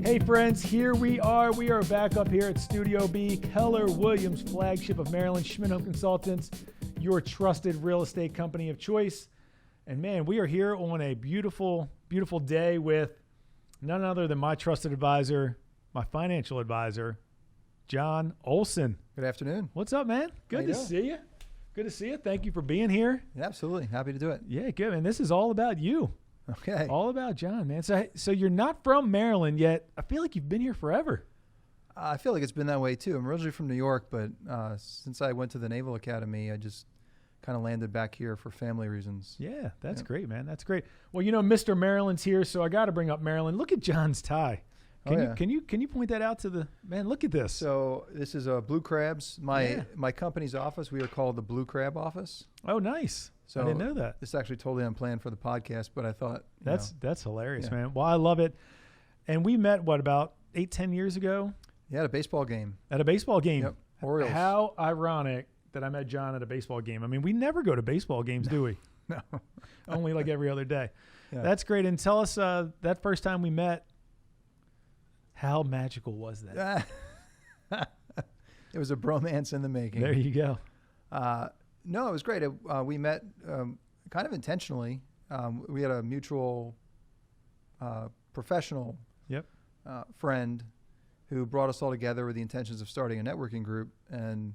Hey friends, here we are. We are back up here at Studio B, Keller Williams, flagship of Maryland, Schmidt Home Consultants, your trusted real estate company of choice. And man, we are here on a beautiful, beautiful day with none other than my trusted advisor, my financial advisor, John Olson. Good afternoon. What's up, man? Good to see you. Good to see you. Thank you for being here. Yeah, absolutely. Happy to do it. Yeah, good. And this is all about you. Okay. All about John, man. So you're not from Maryland yet. I feel like you've been here forever. I feel like it's been that way too. I'm originally from New York, but since I went to the Naval Academy, I just kind of landed back here for family reasons. Yeah, that's great, man. That's great. Well, you know, Mr. Maryland's here, so I got to bring up Maryland. Look at John's tie. Can you point that out to the man? Look at this. So this is Blue Crabs. My company's office. We are called the Blue Crab office. Oh, nice. So I didn't know that. This is actually totally unplanned for the podcast, but I thought that's hilarious, man. Well, I love it. And we met about 8-10 years ago. Yeah, at a baseball game. At a baseball game. Yep. Orioles. How ironic that I met John at a baseball game. I mean, we never go to baseball games, do we? No. Only like every other day. Yeah. That's great. And tell us that first time we met, how magical was that? It was a bromance in the making. There you go. No, it was great. We met kind of intentionally. We had a mutual professional friend who brought us all together with the intentions of starting a networking group. And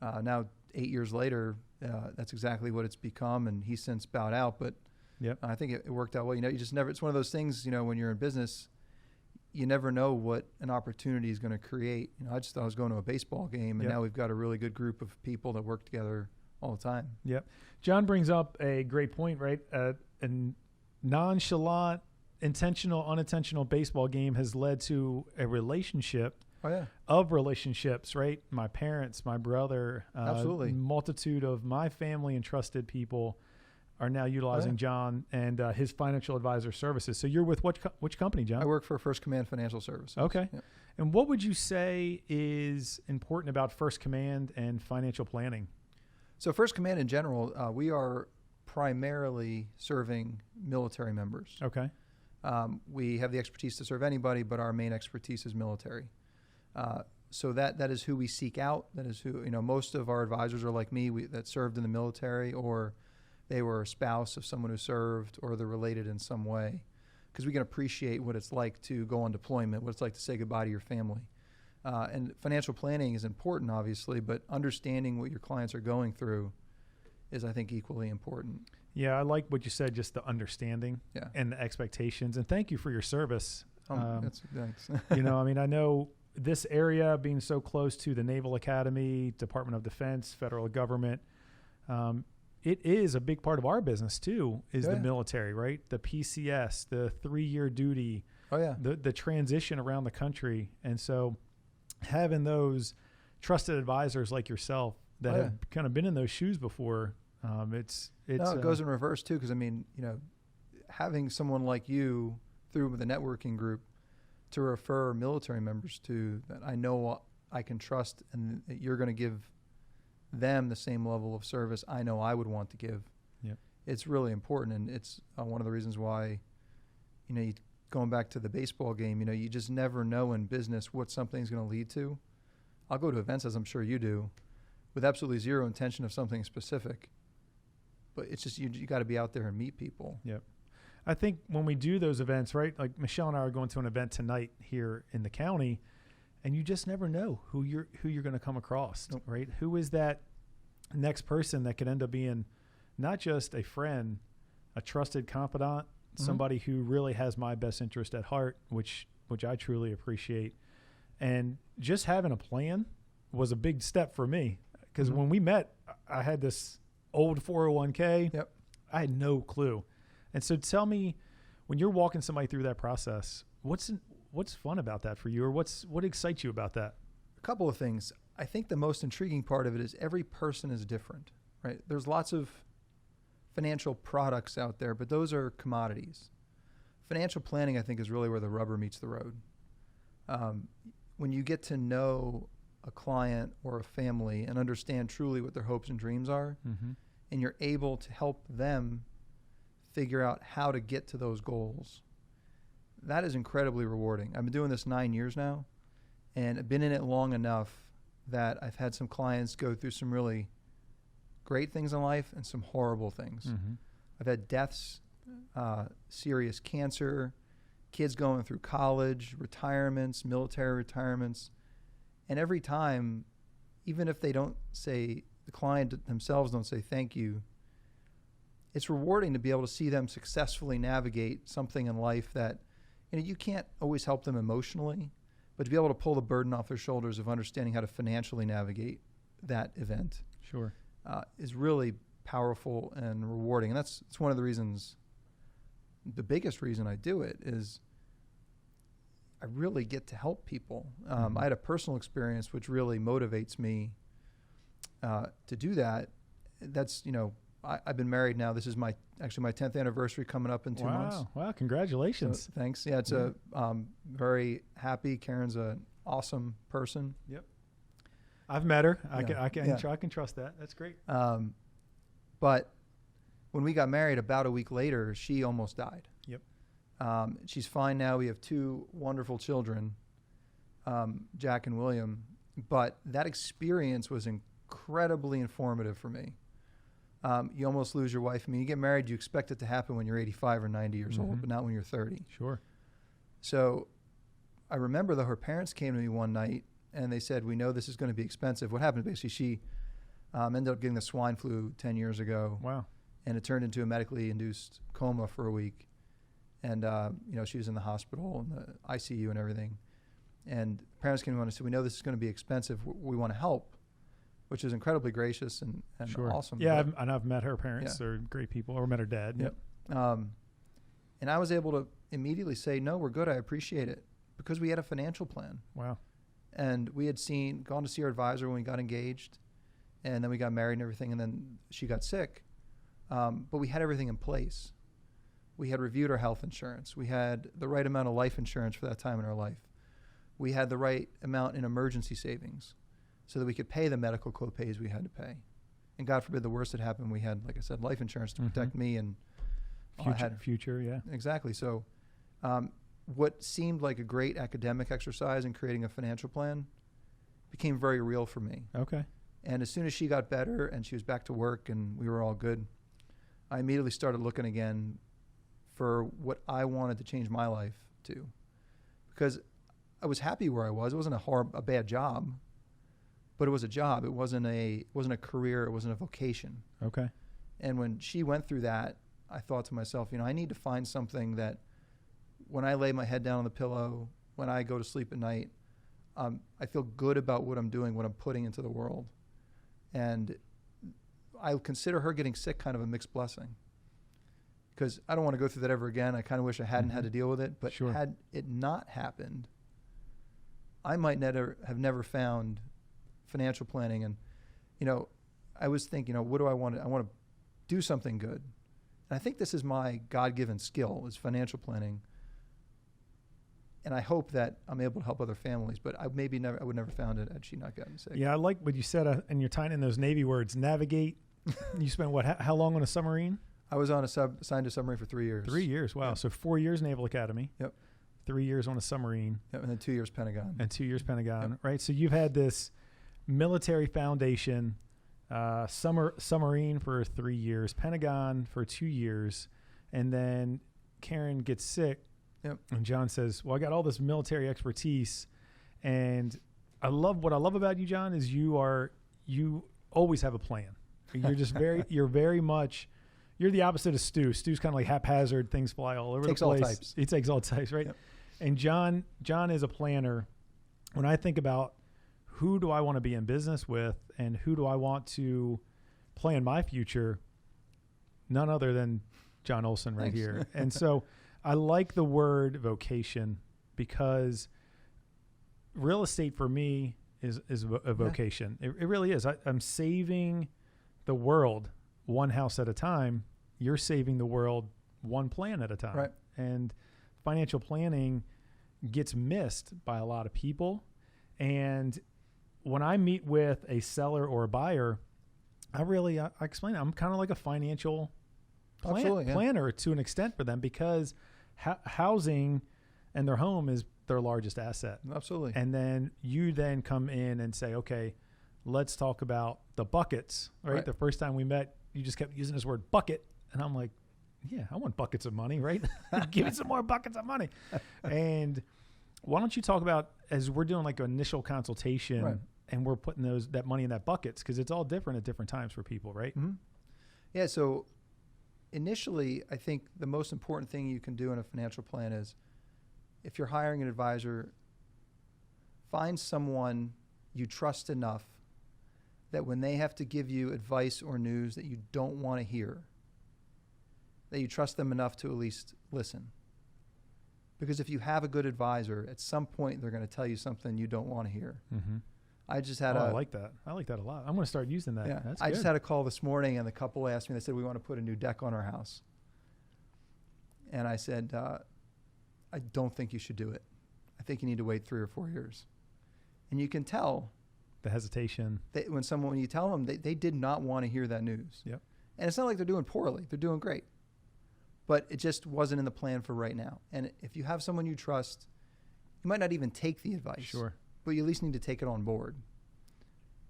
now 8 years later, that's exactly what it's become. And he's since bowed out. But I think it worked out well. You know, you just never, it's one of those things, you know, when you're in business, you never know what an opportunity is going to create. You know, I just thought I was going to a baseball game, and now we've got a really good group of people that work together all the time. Yep. John brings up a great point, right? A nonchalant, intentional, unintentional baseball game has led to a relationship of relationships, right? My parents, my brother, absolutely, multitude of my family and trusted people are now utilizing John and his financial advisor services. So you're with which company, John? I work for First Command Financial Services. Okay. Yep. And what would you say is important about First Command and financial planning? So First Command in general, we are primarily serving military members. Okay. We have the expertise to serve anybody, but our main expertise is military. So that is who we seek out. That is who, you know, most of our advisors are like me that served in the military, or they were a spouse of someone who served, or they're related in some way, because we can appreciate what it's like to go on deployment, what it's like to say goodbye to your family. And financial planning is important, obviously, but understanding what your clients are going through is, I think, equally important. Yeah, I like what you said, just the understanding and the expectations. And thank you for your service. Thanks. You know, I mean, I know this area being so close to the Naval Academy, Department of Defense, federal government, it is a big part of our business too, is the military, right? The PCS, the 3-year duty, the transition around the country. And so having those trusted advisors like yourself that have kind of been in those shoes before, it goes in reverse too. Cause I mean, you know, having someone like you through the networking group to refer military members to that I know I can trust, and that you're going to give them the same level of service I know I would want to give. Yep. It's really important, and it's one of the reasons why, you know, going back to the baseball game, you know, you just never know in business what something's going to lead to. I'll go to events, as I'm sure you do, with absolutely zero intention of something specific, but it's just you got to be out there and meet people. Yep. I think when we do those events, right, like Michelle and I are going to an event tonight here in the county, and you just never know who you're going to come across, right? Who is that next person that could end up being not just a friend, a trusted confidant, somebody who really has my best interest at heart, which I truly appreciate. And just having a plan was a big step for me, because when we met, I had this old 401k. Yep. I had no clue. And so tell me, when you're walking somebody through that process, what's fun about that for you, or what excites you about that? A couple of things. I think the most intriguing part of it is every person is different, right? There's lots of financial products out there, but those are commodities. Financial planning, I think, is really where the rubber meets the road. When you get to know a client or a family and understand truly what their hopes and dreams are, and you're able to help them figure out how to get to those goals, that is incredibly rewarding. I've been doing this 9 years now, and I've been in it long enough that I've had some clients go through some really great things in life and some horrible things. Mm-hmm. I've had deaths, serious cancer, kids going through college, retirements, military retirements. And every time, even if they don't say, the client themselves don't say thank you, it's rewarding to be able to see them successfully navigate something in life that, you can't always help them emotionally, but to be able to pull the burden off their shoulders of understanding how to financially navigate that event Sure. is really powerful and rewarding. And it's one of the reasons, the biggest reason I do it is I really get to help people. I had a personal experience which really motivates me to do that. That's, I've been married now. This is my 10th anniversary coming up in 2 months. Wow. Congratulations. So, thanks. Yeah, it's very happy. Karen's an awesome person. Yep. I've met her. I Yeah. can trust that. That's great. But when we got married, about a week later, she almost died. Yep. She's fine now. We have 2 wonderful children, Jack and William. But that experience was incredibly informative for me. You almost lose your wife. I mean, you get married, you expect it to happen when you're 85 or 90 years old, but not when you're 30. Sure. So I remember though her parents came to me one night and they said, we know this is going to be expensive. What happened? Basically, she ended up getting the swine flu 10 years ago. Wow. And it turned into a medically induced coma for a week. And, she was in the hospital and the ICU and everything. And parents came to me and said, we know this is going to be expensive. We want to help, which is incredibly gracious and Sure. awesome. Yeah, I've met her parents. Yeah. They're great people. Or met her dad. Yep. And I was able to immediately say, no, we're good. I appreciate it, because we had a financial plan. Wow. And we had gone to see our advisor when we got engaged, and then we got married and everything, and then she got sick. But we had everything in place. We had reviewed our health insurance. We had the right amount of life insurance for that time in our life. We had the right amount in emergency savings so that we could pay the medical co-pays we had to pay. And God forbid the worst had happened, we had, like I said, life insurance to protect me and future, yeah. Exactly. So what seemed like a great academic exercise in creating a financial plan became very real for me. Okay. And as soon as she got better and she was back to work and we were all good, I immediately started looking again for what I wanted to change my life to. Because I was happy where I was. It wasn't a bad job, but it was a job. It wasn't a career. It wasn't a vocation. Okay. And when she went through that, I thought to myself, I need to find something that when I lay my head down on the pillow, when I go to sleep at night, I feel good about what I'm doing, what I'm putting into the world. And I consider her getting sick kind of a mixed blessing, because I don't want to go through that ever again. I kind of wish I hadn't had to deal with it, but Sure. Had it not happened, I might never found financial planning. And, I was thinking, what do I want? I want to do something good. And I think this is my God-given skill, is financial planning. And I hope that I'm able to help other families, but I would never found it had she not gotten sick. Yeah, I like what you said, and you're tying in those Navy words, navigate. You spent how long on a submarine? I was assigned to a submarine for 3 years. 3 years, wow. Yeah. So 4 years Naval Academy. Yep. 3 years on a submarine. Yep, and then 2 years Pentagon. And 2 years Pentagon, Yep. right? So you've had this military foundation, submarine for 3 years, Pentagon for 2 years, and then Karen gets sick. Yep. And John says, well, I got all this military expertise, and what I love about you, John, is you always have a plan. You're just you're the opposite of Stu. Stu's kind of like haphazard, things fly all over the place. All types. He takes all types, right? Yep. And John is a planner. When I think about who do I want to be in business with and who do I want to play in my future, none other than John Olson right Thanks. here. And so I like the word vocation, because real estate for me is a vocation. Yeah. It really is. I'm saving the world one house at a time. You're saving the world one plan at a time. Right. And financial planning gets missed by a lot of people. And when I meet with a seller or a buyer, I explain I'm kind of like a financial planner to an extent for them, because housing and their home is their largest asset. Absolutely. And then you then come in and say, okay, let's talk about the buckets, right? The first time we met, you just kept using this word bucket. And I'm like, yeah, I want buckets of money, right? Give me some more buckets of money. And why don't you talk about, as we're doing like an initial consultation and we're putting that money in that buckets, because it's all different at different times for people, right? Mm-hmm. Yeah. So initially, I think the most important thing you can do in a financial plan is, if you're hiring an advisor, find someone you trust enough that when they have to give you advice or news that you don't want to hear, that you trust them enough to at least listen. Because if you have a good advisor, at some point they're going to tell you something you don't want to hear. Mm-hmm. I just had I like that. I like that a lot. I'm going to start using that. Yeah, That's I good. just had a call this morning, and the couple asked me, they said, we want to put a new deck on our house. And I said, I don't think you should do it. I think you need to wait 3 or 4 years. And you can tell the hesitation. When you tell them, they did not want to hear that news. Yep. And it's not like they're doing poorly. They're doing great. But it just wasn't in the plan for right now. And if you have someone you trust, you might not even take the advice. Sure. But you at least need to take it on board.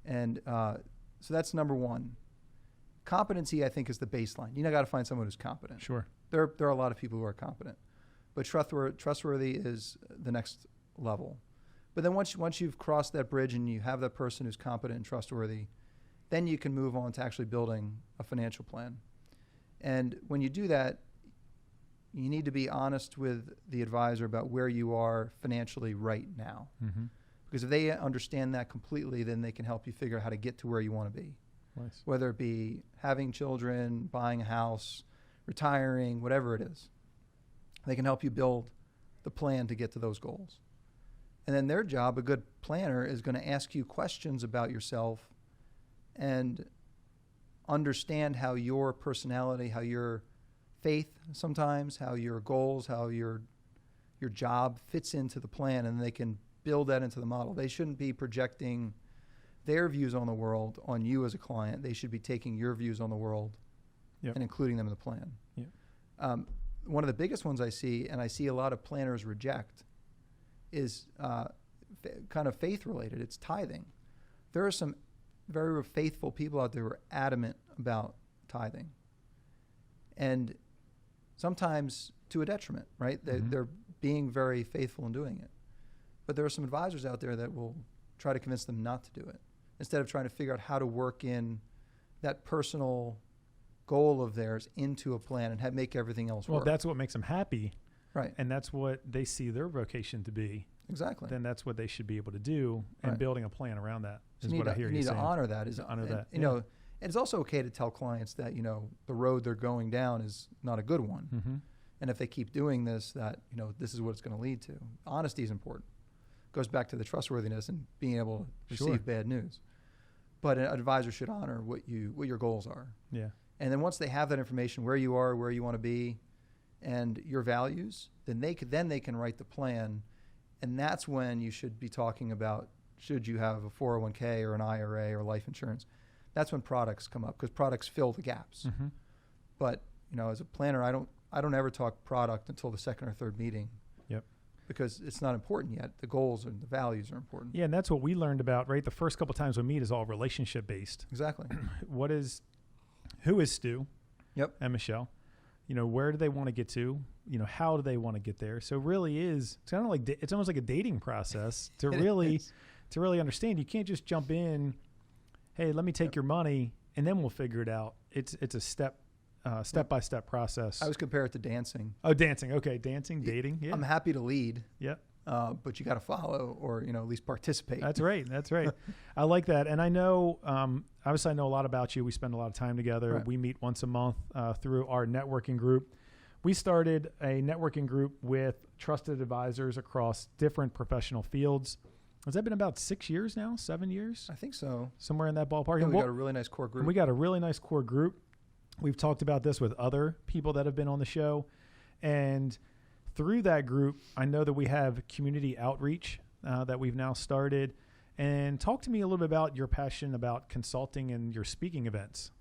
And so that's number one. Competency, I think, is the baseline. You got to find someone who's competent. Sure. There are a lot of people who are competent. But trustworthy is the next level. But then once you've crossed that bridge and you have that person who's competent and trustworthy, then you can move on to actually building a financial plan. And when you do that, you need to be honest with the advisor about where you are financially right now. Mm-hmm. Because if they understand that completely, then they can help you figure out how to get to where you want to be. Nice. Whether it be having children, buying a house, retiring, whatever it is. They can help you build the plan to get to those goals. And then their job, a good planner, is going to ask you questions about yourself and understand how your personality, how your faith sometimes, how your goals, how your job fits into the plan, and they can build that into the model. They shouldn't be projecting their views on the world on you as a client. They should be taking your views on the world and including them in the plan. Yep. One of the biggest ones I see, and I see a lot of planners reject, is kind of faith-related. It's tithing. There are some very faithful people out there who are adamant about tithing. And sometimes to a detriment, right? They're being very faithful in doing it. But there are some advisors out there that will try to convince them not to do it, instead of trying to figure out how to work in that personal goal of theirs into a plan and make everything else work. Well, that's what makes them happy. Right. And that's what they see their vocation to be. Exactly. Then that's what they should be able to do, and building a plan around that is what I hear you saying. You need to honor that. Honor that. You know, and it's also okay to tell clients that, the road they're going down is not a good one. Mm-hmm. And if they keep doing this, that, this is what it's going to lead to. Honesty is important. Goes back to the trustworthiness and being able to receive bad news. But an advisor should honor what your goals are. Yeah. And then once they have that information, where you are, where you want to be, and your values, then they can write the plan. And that's when you should be talking about, should you have a 401k or an IRA or life insurance? That's when products come up, because products fill the gaps. Mm-hmm. But as a planner, I don't ever talk product until the second or third meeting. Yep. Because it's not important yet. The goals and the values are important. Yeah, and that's what we learned about, right? The first couple times we meet is all relationship based. Exactly. Who is Stu? Yep. And Michelle? Where do they want to get to? How do they want to get there? So really it's kind of like, it's almost like a dating process to really understand. You can't just jump in, hey, let me take your money and then we'll figure it out. It's a step-by-step process. I was compare it to dancing. Oh, dancing. Okay. Dancing, dating. Yeah. I'm happy to lead. Yeah. But you got to follow or, at least participate. That's right. I like that. And I know, obviously I know a lot about you. We spend a lot of time together. Right. We meet once a month through our networking group. We started a networking group with trusted advisors across different professional fields. Has that been about 6 years now? 7 years? I think so. Somewhere in that ballpark. Yeah, we got a really nice core group. We got a really nice core group. We've talked about this with other people that have been on the show. And through that group, I know that we have community outreach that we've now started. And talk to me a little bit about your passion about consulting and your speaking events.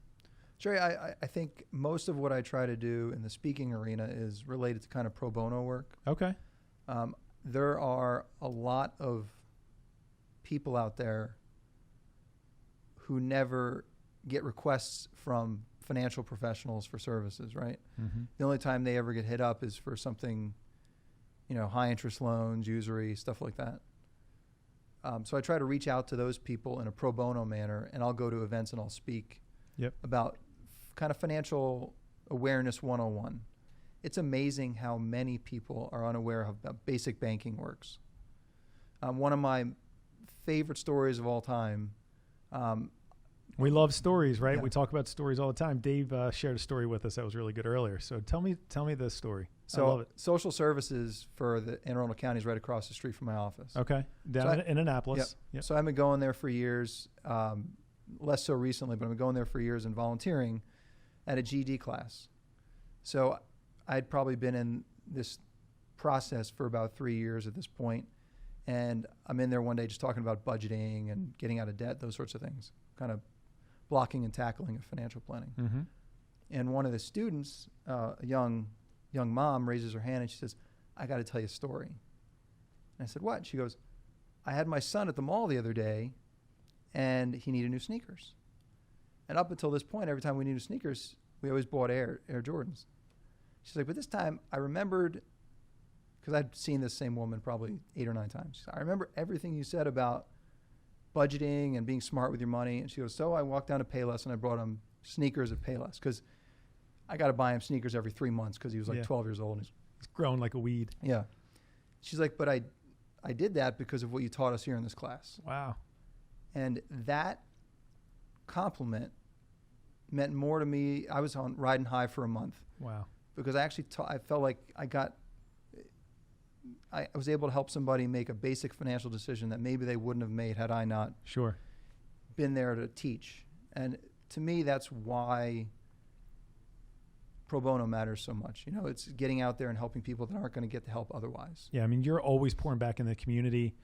Jerry, I think most of what I try to do in the speaking arena is related to kind of pro bono work. Okay. There are a lot of people out there who never get requests from financial professionals for services, right? Mm-hmm. The only time they ever get hit up is for something, high interest loans, usury, stuff like that. So I try to reach out to those people in a pro bono manner, and I'll go to events and I'll speak about kind of financial awareness 101. It's amazing how many people are unaware of how basic banking works. One of my favorite stories of all time. We love stories, right? Yeah. We talk about stories all the time. Dave shared a story with us that was really good earlier. So tell me this story. I love it. Social services for the Anne Arundel County is right across the street from my office. Okay. Down in Annapolis. Yep. So I've been going there for years, less so recently, but I've been going there for years and volunteering at a GED class. So I'd probably been in this process for about 3 years at this point, and I'm in there one day just talking about budgeting and getting out of debt, those sorts of things, kind of blocking and tackling of financial planning. Mm-hmm. And one of the students, a young mom, raises her hand and she says, "I got to tell you a story." And I said, "What?" She goes, "I had my son at the mall the other day, and he needed new sneakers. And up until this point, every time we needed sneakers, we always bought Air Jordans." She's like, "But this time I remembered," because I'd seen this same woman probably 8 or 9 times. She said, "I remember everything you said about budgeting and being smart with your money." And she goes, "So I walked down to Payless and I brought him sneakers at Payless because I got to buy him sneakers every 3 months because he was like 12 years old. And he's grown like a weed." Yeah. She's like, "But I did that because of what you taught us here in this class." Wow. And that compliment meant more to me. I was on riding high for a month. Wow. Because I actually I felt like I was able to help somebody make a basic financial decision that maybe they wouldn't have made had I not been there to teach. And to me, that's why pro bono matters so much. It's getting out there and helping people that aren't going to get the help otherwise. Yeah, I mean, you're always pouring back in the community.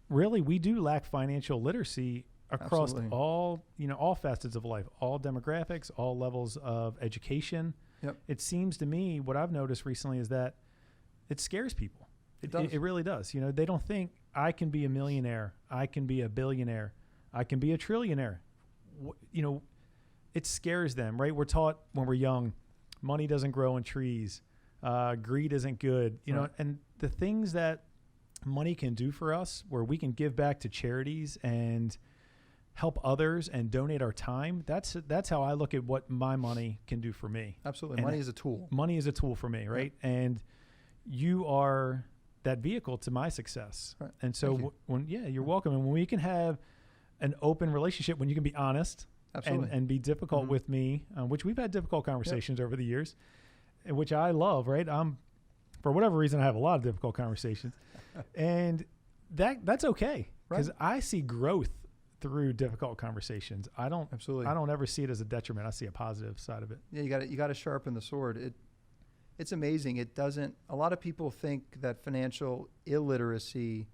Really, we do lack financial literacy across all facets of life, all demographics, all levels of education. Yep. It seems to me, what I've noticed recently is that it scares people. It really does. They don't think I can be a millionaire, I can be a billionaire, I can be a trillionaire. It scares them, right? We're taught when we're young, money doesn't grow on trees, greed isn't good, and the things that money can do for us, where we can give back to charities and help others and donate our time. That's how I look at what my money can do for me. Absolutely. And money is a tool. Money is a tool for me, right? Yep. And you are that vehicle to my success. Right. And so you're welcome. And when we can have an open relationship, when you can be honest and be difficult with me, which we've had difficult conversations over the years, which I love, right? For whatever reason, I have a lot of difficult conversations and that's okay. Because I see growth through difficult conversations. I don't ever see it as a detriment. I see a positive side of it. Yeah, you got to sharpen the sword. It's amazing. A lot of people think that financial illiteracy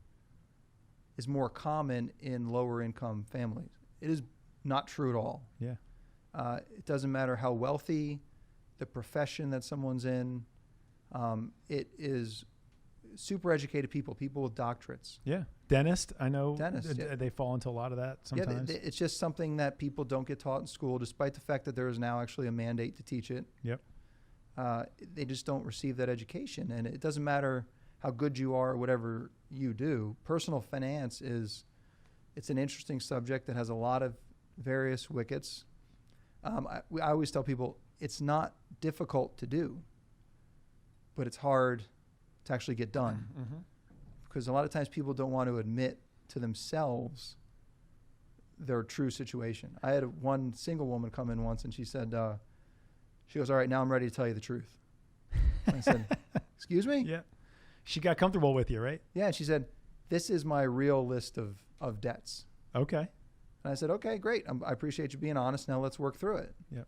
is more common in lower income families. It is not true at all. Yeah. It doesn't matter how wealthy, the profession that someone's in. It is super educated people with doctorates. Yeah. Dentist, I know. They fall into a lot of that sometimes. Yeah, it's just something that people don't get taught in school, despite the fact that there is now actually a mandate to teach it. Yep. They just don't receive that education. And it doesn't matter how good you are or whatever you do. Personal finance it's an interesting subject that has a lot of various wickets. I always tell people it's not difficult to do, but it's hard to actually get done. Mm-hmm. Because a lot of times people don't want to admit to themselves their true situation. I had one single woman come in once and she said, she goes, "All right, now I'm ready to tell you the truth." And I said, "Excuse me?" Yeah. She got comfortable with you, right? Yeah. And she said, "This is my real list of debts." Okay. And I said, "Okay, great. I appreciate you being honest. Now let's work through it." Yep.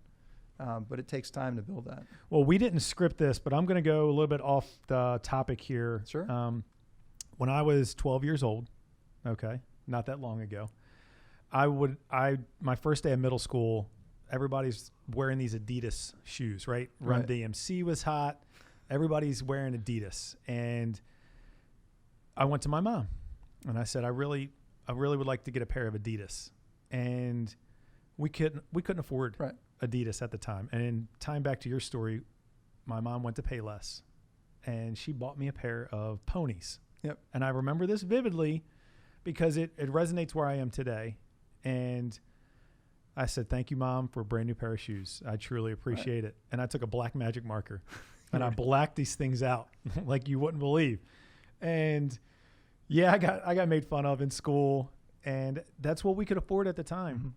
But it takes time to build that. Well, we didn't script this, but I'm going to go a little bit off the topic here. Sure. When I was 12 years old, okay, not that long ago, my first day of middle school, everybody's wearing these Adidas shoes, right? Run DMC was hot. Everybody's wearing Adidas. And I went to my mom and I said, I really would like to get a pair of Adidas. And we couldn't afford Right. Adidas at the time. And in time back to your story, my mom went to Payless and she bought me a pair of ponies. Yep. And I remember this vividly because it resonates where I am today. And I said, thank you, Mom, for a brand new pair of shoes. I truly appreciate it. And I took a black magic marker and I blacked these things out like you wouldn't believe. And yeah, I got made fun of in school, and that's what we could afford at the time. Mm-hmm.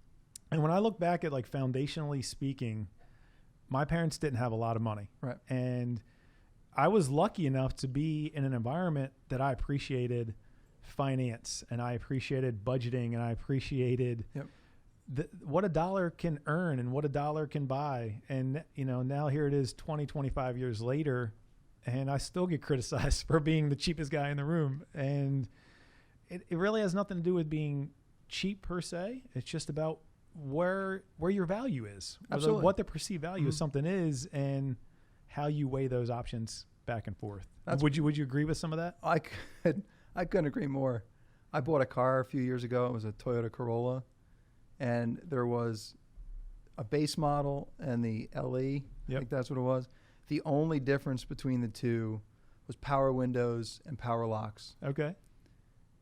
And when I look back at, like, foundationally speaking, my parents didn't have a lot of money. Right. And I was lucky enough to be in an environment that I appreciated finance, and I appreciated budgeting, and I appreciated Yep. what a dollar can earn and what a dollar can buy. And, you know, now here it is 20, 25 years later, and I still get criticized for being the cheapest guy in the room. And it really has nothing to do with being cheap per se. It's just about where your value is, Absolutely. what the perceived value of something is, and how you weigh those options back and forth. Would you agree with some of that? I couldn't agree more. I bought a car a few years ago. It was a Toyota Corolla, and there was a base model and the LE. I think that's what it was. The only difference between the two was power windows and power locks. Okay.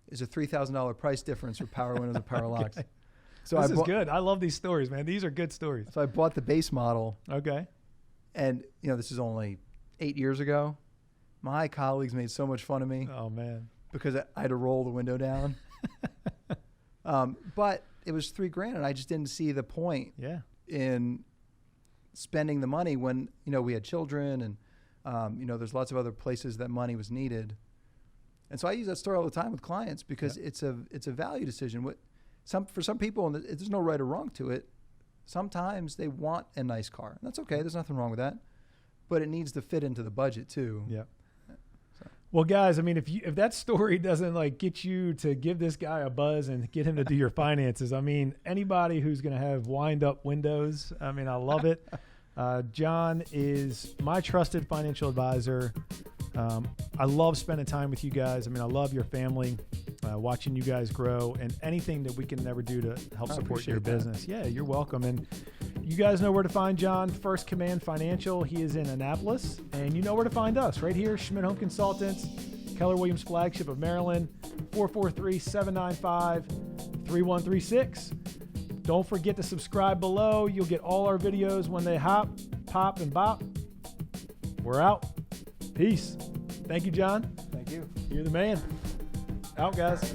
It's a $3,000 price difference for power windows and power locks. So this is good. I love these stories, man. These are good stories. So I bought the base model. Okay. And, you know, this is only 8 years ago. My colleagues made so much fun of me. Oh, man. Because I had to roll the window down. But it was $3,000, and I just didn't see the point in spending the money when, you know, we had children and, you know, there's lots of other places that money was needed. And so I use that story all the time with clients because it's a value decision. For some people, and there's no right or wrong to it, sometimes they want a nice car. And that's okay. There's nothing wrong with that. But it needs to fit into the budget too. Yeah. Well, guys, I mean, if that story doesn't, like, get you to give this guy a buzz and get him to do your finances, I mean, anybody who's going to have wind-up windows, I mean, I love it. John is my trusted financial advisor. I love spending time with you guys. I mean, I love your family, watching you guys grow, and anything that we can ever do to help support your business. Yeah, you're welcome. And you guys know where to find John, First Command Financial. He is in Annapolis, and you know where to find us, right here, Schmidt Home Consultants, Keller Williams flagship of Maryland, 443-795-3136. Don't forget to subscribe below. You'll get all our videos when they hop, pop, and bop. We're out. Peace. Thank you, John. Thank you. You're the man. Out, guys.